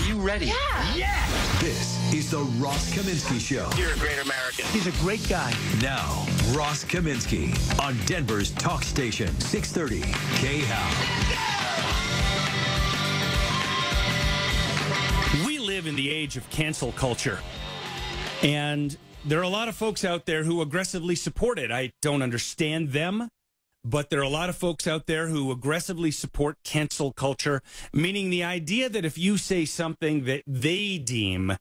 you ready? Yeah. This is the Ross Kaminsky Show. You're a great American. He's a great guy. Now, Ross Kaminsky on Denver's talk station, 630 KHOW. We live in the age of cancel culture. And there are a lot of folks out there who aggressively support it. I don't understand them, but there are a lot of folks out there who aggressively support cancel culture, meaning the idea that if you say something that they deem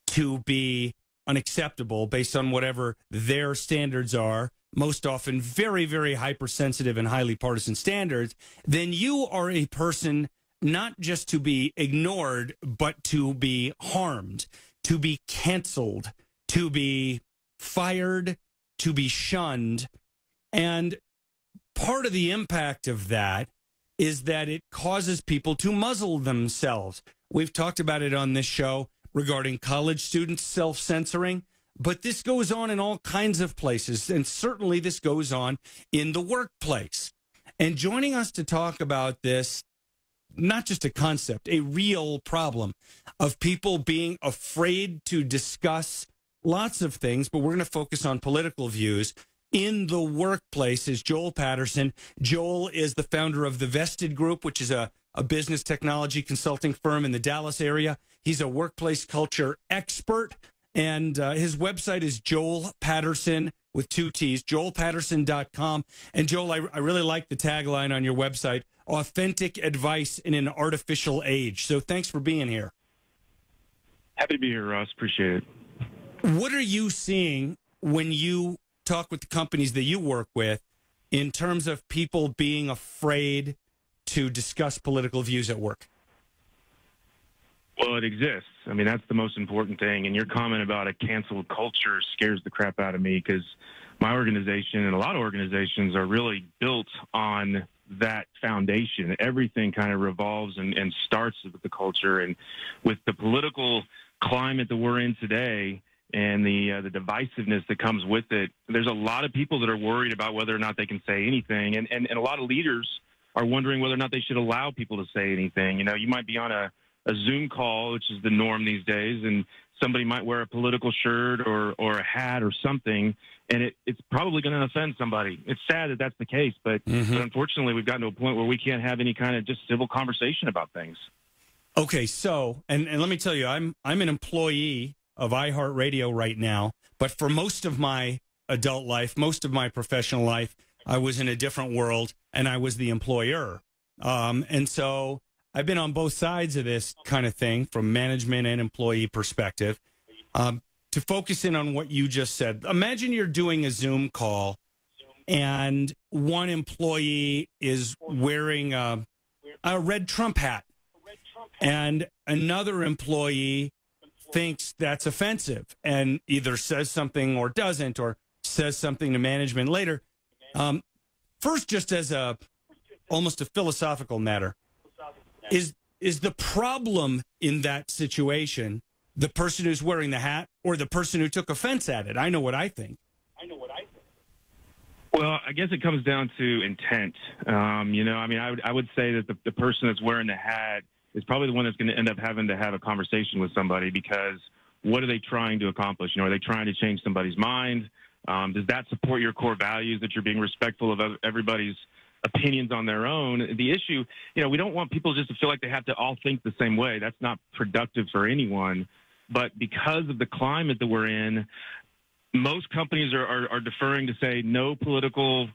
to be unacceptable based on whatever their standards are, most often very, very hypersensitive and highly partisan standards, then you are a person not just to be ignored, but to be harmed, to be canceled, to be fired, to be shunned. And part of the impact of that is that it causes people to muzzle themselves. We've talked about it on this show regarding college students self-censoring, but this goes on in all kinds of places, and certainly this goes on in the workplace. And joining us to talk about this, not just a concept, a real problem of people being afraid to discuss lots of things, but we're going to focus on political views in the workplace, is Joel Patterson. Joel is the founder of the Vested Group, which is a business technology consulting firm in the Dallas area. He's a workplace culture expert, and his website is Joel Patterson with 2 T's, joelpatterson.com. And Joel, I really like the tagline on your website, authentic advice in an artificial age. So thanks for being here. Happy to be here, Ross. Appreciate it. What are you seeing when you talk with the companies that you work with in terms of people being afraid to discuss political views at work? Well, it exists. I mean, that's the most important thing. And your comment about a cancel culture scares the crap out of me, because my organization and a lot of organizations are really built on that foundation. Everything kind of revolves and starts with the culture. And with the political climate that we're in today, and the divisiveness that comes with it, there's a lot of people that are worried about whether or not they can say anything. And a lot of leaders are wondering whether or not they should allow people to say anything. You know, you might be on a Zoom call, which is the norm these days, and somebody might wear a political shirt or a hat or something, and it's probably going to offend somebody. It's sad that that's the case, but unfortunately we've gotten to a point where we can't have any kind of just civil conversation about things. Okay, so, and let me tell you, I'm an employee of iHeartRadio right now, but for most of my adult life, most of my professional life, I was in a different world, and I was the employer. And so I've been on both sides of this kind of thing, from management and employee perspective. To focus in on what you just said, imagine you're doing a Zoom call, and one employee is wearing a red Trump hat, and another employee thinks that's offensive and either says something or doesn't, or says something to management later. First, just as almost a philosophical matter, is the problem in that situation the person who's wearing the hat or the person who took offense at it? I know what I think. Well, I guess it comes down to intent. You know, I mean, I would say that the person that's wearing the hat is probably the one that's going to end up having to have a conversation with somebody, because what are they trying to accomplish? You know, are they trying to change somebody's mind? Does that support your core values, that you're being respectful of everybody's opinions on their own? The issue, you know, we don't want people just to feel like they have to all think the same way. That's not productive for anyone. But because of the climate that we're in, most companies are deferring to say no political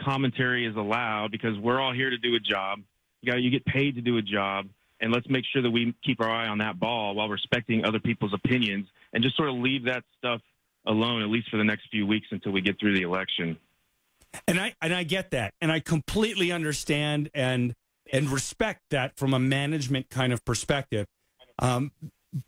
commentary is allowed, because we're all here to do a job. You get paid to do a job, and let's make sure that we keep our eye on that ball while respecting other people's opinions, and just sort of leave that stuff alone, at least for the next few weeks until we get through the election. And I get that, and I completely understand and respect that from a management kind of perspective.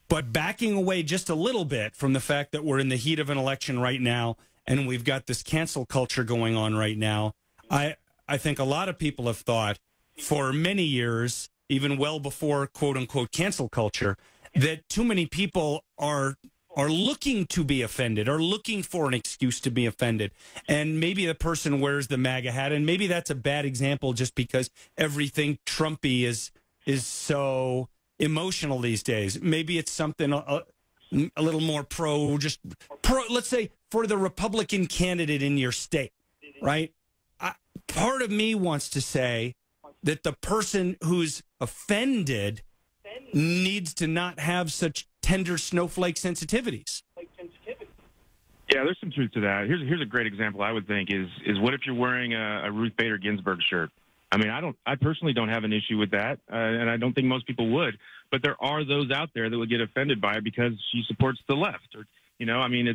But backing away just a little bit from the fact that we're in the heat of an election right now, and we've got this cancel culture going on right now, I think a lot of people have thought for many years, even well before quote unquote cancel culture, that too many people are looking to be offended, or looking for an excuse to be offended. And maybe the person wears the MAGA hat, and maybe that's a bad example just because everything Trumpy is so emotional these days. Maybe it's something a little more pro, let's say, for the Republican candidate in your state, right? Part of me wants to say that the person who's offended needs to not have such tender snowflake sensitivities. Yeah, there's some truth to that. Here's a great example I would think is what if you're wearing a Ruth Bader Ginsburg shirt? I mean, I personally don't have an issue with that, and I don't think most people would. But there are those out there that would get offended by it because she supports the left. Or, I mean,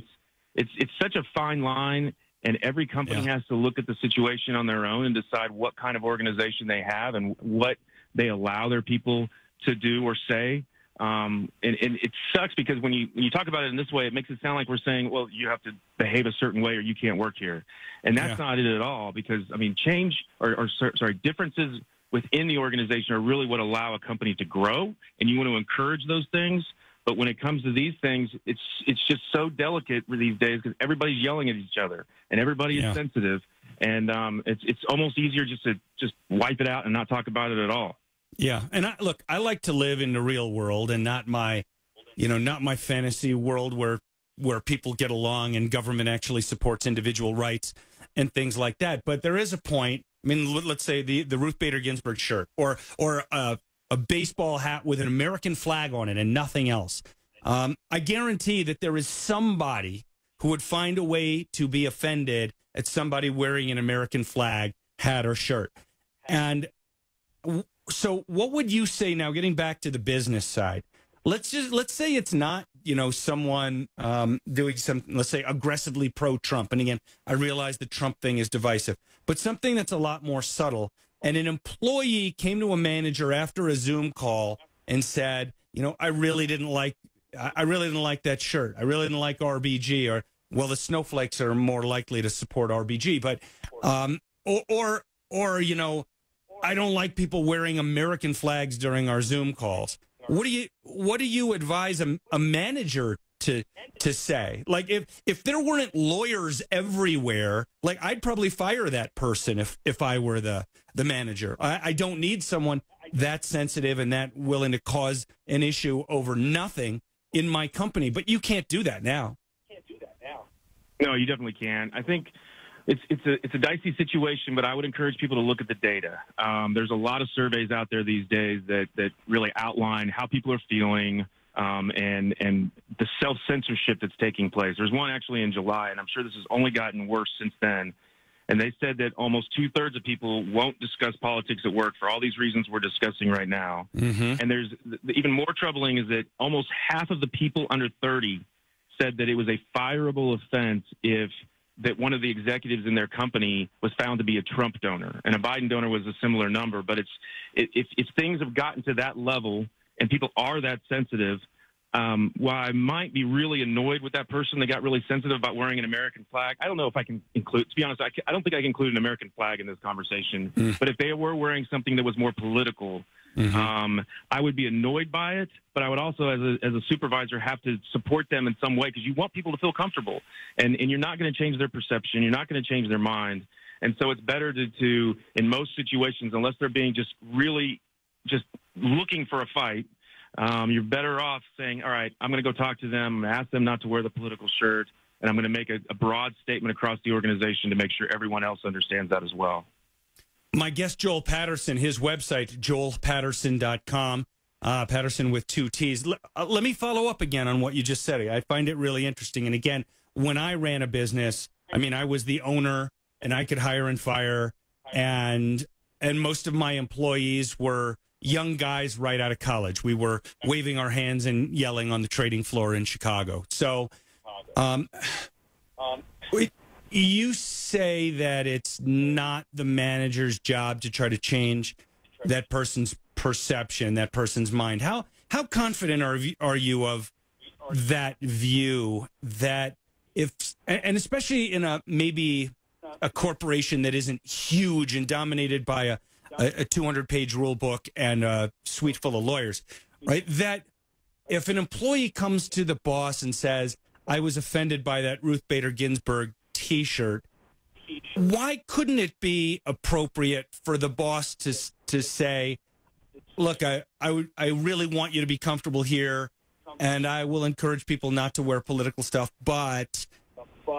it's such a fine line, and every company has to look at the situation on their own and decide what kind of organization they have and what they allow their people to do or say. And it sucks because when you talk about it in this way, it makes it sound like we're saying, well, you have to behave a certain way or you can't work here. And that's not it at all, because, I mean, differences within the organization are really what allow a company to grow, and you want to encourage those things. But when it comes to these things, it's just so delicate these days because everybody's yelling at each other and everybody is sensitive. And it's almost easier just to wipe it out and not talk about it at all. Yeah, and I like to live in the real world and not my fantasy world where people get along and government actually supports individual rights and things like that. But there is a point. I mean, let's say the Ruth Bader Ginsburg shirt or a baseball hat with an American flag on it and nothing else. I guarantee that there is somebody who would find a way to be offended at somebody wearing an American flag hat or shirt. And so what would you say now, getting back to the business side? Let's say it's not, someone doing something, let's say, aggressively pro-Trump. And again, I realize the Trump thing is divisive, but something that's a lot more subtle. And an employee came to a manager after a Zoom call and said, I really didn't like that shirt. I really didn't like RBG, or, well, the snowflakes are more likely to support RBG, but, I don't like people wearing American flags during our Zoom calls. What do you advise a manager to say? Like, if there weren't lawyers everywhere, like, I'd probably fire that person if I were the manager. I don't need someone that sensitive and that willing to cause an issue over nothing in my company. But you can't do that now. No, you definitely can. I think it's a dicey situation, but I would encourage people to look at the data. There's a lot of surveys out there these days that really outline how people are feeling and the self-censorship that's taking place. There's one actually in July, and I'm sure this has only gotten worse since then. And they said that almost 2/3 of people won't discuss politics at work for all these reasons we're discussing right now. Mm-hmm. And there's even more troubling is that almost half of the people under 30 said that it was a fireable offense if that one of the executives in their company was found to be a Trump donor, and a Biden donor was a similar number. But if things have gotten to that level and people are that sensitive, while I might be really annoyed with that person that got really sensitive about wearing an American flag, I don't know if I can include, to be honest, I don't think I can include an American flag in this conversation. But if they were wearing something that was more political, I would be annoyed by it, but I would also, as a supervisor, have to support them in some way, because you want people to feel comfortable, and you're not going to change their perception. You're not going to change their mind. And so it's better to, in most situations, unless they're being just really just looking for a fight, you're better off saying, all right, I'm going to go talk to them, ask them not to wear the political shirt, and I'm going to make a broad statement across the organization to make sure everyone else understands that as well. My guest, Joel Patterson, his website, joelpatterson.com, Patterson with 2 T's. Let me follow up again on what you just said. I find it really interesting. And again, when I ran a business, I mean, I was the owner and I could hire and fire. And most of my employees were young guys right out of college. We were waving our hands and yelling on the trading floor in Chicago. So, you say that it's not the manager's job to try to change that person's perception, that person's mind. How confident are you of that view, that if, and especially in maybe a corporation that isn't huge and dominated by a 200-page rule book and a suite full of lawyers, right? That if an employee comes to the boss and says, I was offended by that Ruth Bader Ginsburg T-shirt, why couldn't it be appropriate for the boss to say, look, I really want you to be comfortable here, and I will encourage people not to wear political stuff, but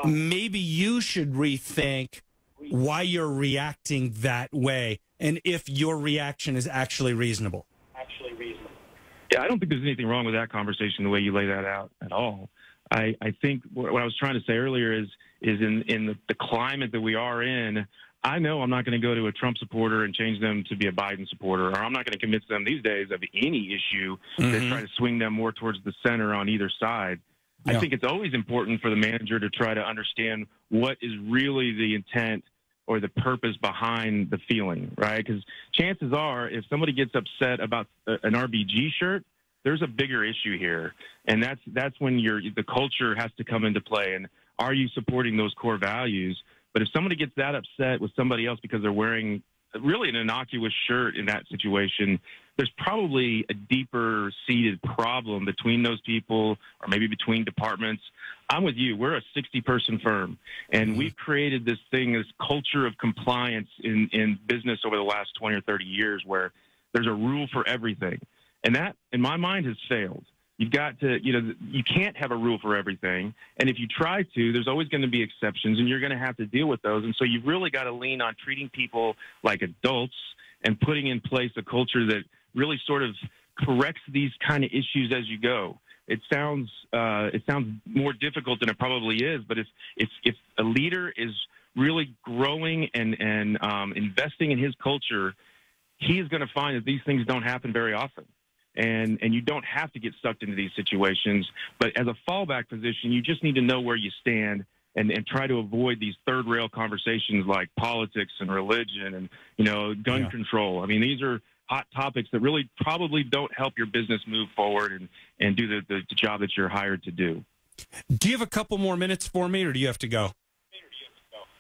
maybe you should rethink why you're reacting that way and if your reaction is actually reasonable. Yeah, I don't think there's anything wrong with that conversation, the way you lay that out at all. I think what I was trying to say earlier is in the climate that we are in, I know I'm not going to go to a Trump supporter and change them to be a Biden supporter, or I'm not going to convince them these days of any issue that try to swing them more towards the center on either side. Yeah. I think it's always important for the manager to try to understand what is really the intent or the purpose behind the feeling, right? Because chances are, if somebody gets upset about an RBG shirt, there's a bigger issue here, and that's when the culture has to come into play. And are you supporting those core values? But if somebody gets that upset with somebody else because they're wearing really an innocuous shirt in that situation, there's probably a deeper seated problem between those people or maybe between departments. I'm with you. We're a 60-person firm, and we've created this culture of compliance in business over the last 20 or 30 years where there's a rule for everything. And that, in my mind, has failed. You've got to, you can't have a rule for everything. And if you try to, there's always going to be exceptions, and you're going to have to deal with those. And so you've really got to lean on treating people like adults and putting in place a culture that really sort of corrects these kind of issues as you go. It sounds more difficult than it probably is, but if a leader is really growing and investing in his culture, he is going to find that these things don't happen very often. And you don't have to get sucked into these situations. But as a fallback position, you just need to know where you stand and try to avoid these third rail conversations like politics and religion and, gun control. I mean, these are hot topics that really probably don't help your business move forward and do the job that you're hired to do. Do you have a couple more minutes for me, or do you have to go?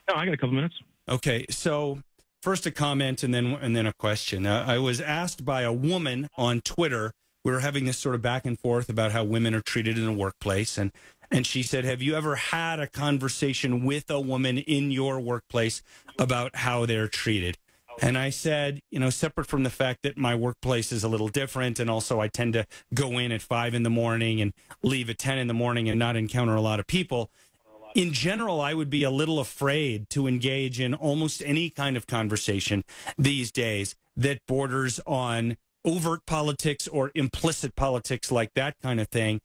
No, I got a couple minutes. Okay, so first a comment and then a question. I was asked by a woman on Twitter. We were having this sort of back and forth about how women are treated in the workplace. And she said, have you ever had a conversation with a woman in your workplace about how they're treated? And I said, separate from the fact that my workplace is a little different, and also I tend to go in at 5 in the morning and leave at 10 in the morning and not encounter a lot of people. In general, I would be a little afraid to engage in almost any kind of conversation these days that borders on overt politics or implicit politics, like that kind of thing,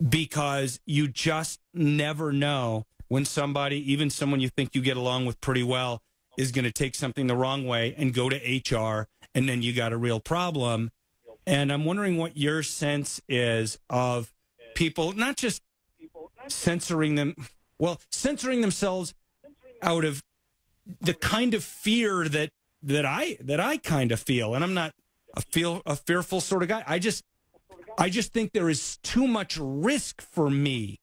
because you just never know when somebody, even someone you think you get along with pretty well, is going to take something the wrong way and go to HR, and then you got a real problem. And I'm wondering what your sense is of people, not just censoring themselves out of the kind of fear that I kind of feel. And I'm not a fearful sort of guy. I just think there is too much risk for me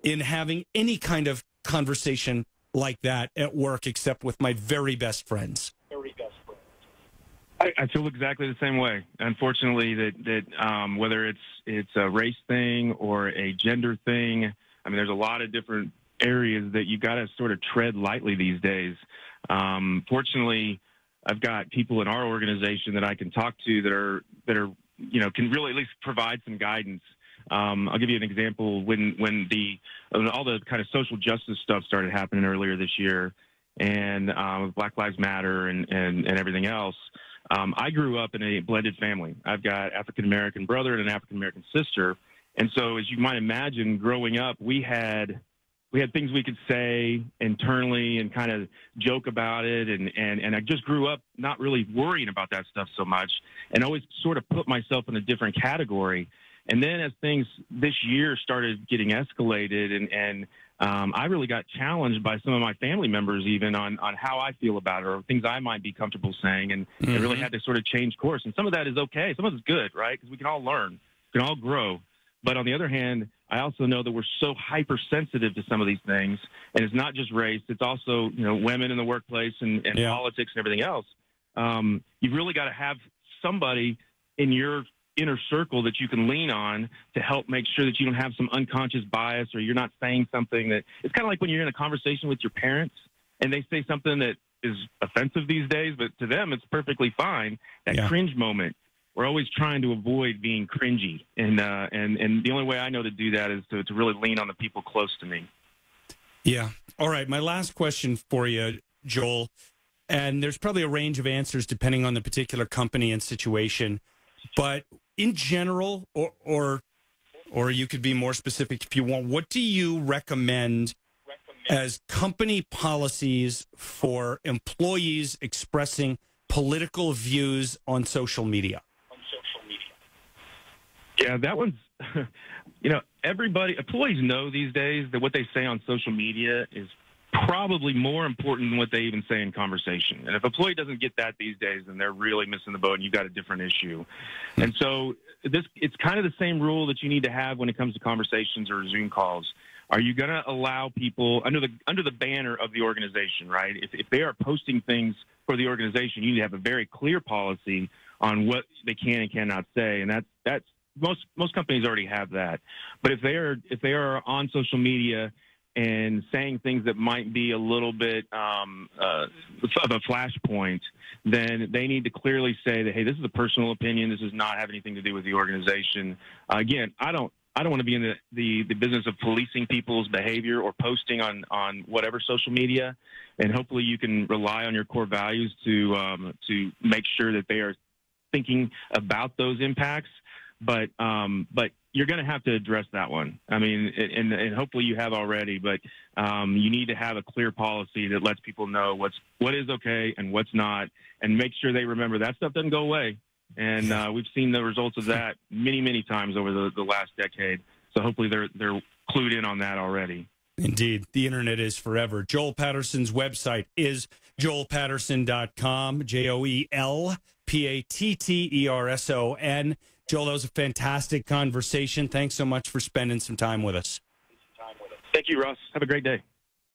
in having any kind of conversation like that at work, except with my very best friends. I feel exactly the same way. Unfortunately, that whether it's a race thing or a gender thing, I mean, there's a lot of different areas that you got to sort of tread lightly these days. Fortunately, I've got people in our organization that I can talk to that are can really at least provide some guidance. I'll give you an example. When all the kind of social justice stuff started happening earlier this year, and with Black Lives Matter and everything else, I grew up in a blended family. I've got African American brother and an African American sister, and so as you might imagine, growing up, we had things we could say internally and kind of joke about it, and I just grew up not really worrying about that stuff so much, and always sort of put myself in a different category. And then as things this year started getting escalated, and I really got challenged by some of my family members even on how I feel about it or things I might be comfortable saying, and I really had to sort of change course. And some of that is okay. Some of it's good, right? Because we can all learn. We can all grow. But on the other hand, I also know that we're so hypersensitive to some of these things, and it's not just race. It's also, women in the workplace and politics and everything else. You've really got to have somebody in your inner circle that you can lean on to help make sure that you don't have some unconscious bias or you're not saying something that it's kind of like when you're in a conversation with your parents and they say something that is offensive these days, but to them it's perfectly fine. That cringe moment we're always trying to avoid being cringy. And the only way I know to do that is to really lean on the people close to me. Yeah. All right. My last question for you, Joel, and there's probably a range of answers depending on the particular company and situation, but in general, or you could be more specific if you want, what do you recommend as company policies for employees expressing political views on social media? Yeah, that one's, employees know these days that what they say on social media is probably more important than what they even say in conversation. And if an employee doesn't get that these days, then they're really missing the boat and you've got a different issue. And so it's kind of the same rule that you need to have when it comes to conversations or Zoom calls. Are you going to allow people under the banner of the organization, right? If they are posting things for the organization, you need to have a very clear policy on what they can and cannot say. And that's most companies already have that. But if they are on social media and saying things that might be a little bit of a flashpoint, then they need to clearly say that, hey, this is a personal opinion. This does not have anything to do with the organization. Again, I don't want to be in the business of policing people's behavior or posting on whatever social media. And hopefully you can rely on your core values to make sure that they are thinking about those impacts. But you're going to have to address that one. I mean, and hopefully you have already, but you need to have a clear policy that lets people know what is okay and what's not, and make sure they remember that stuff doesn't go away. And we've seen the results of that many, many times over the last decade. So hopefully they're clued in on that already. Indeed. The internet is forever. Joel Patterson's website is joelpatterson.com, JoelPatterson. Joel, that was a fantastic conversation. Thanks so much for spending some time with us. Thank you, Russ. Have a great day.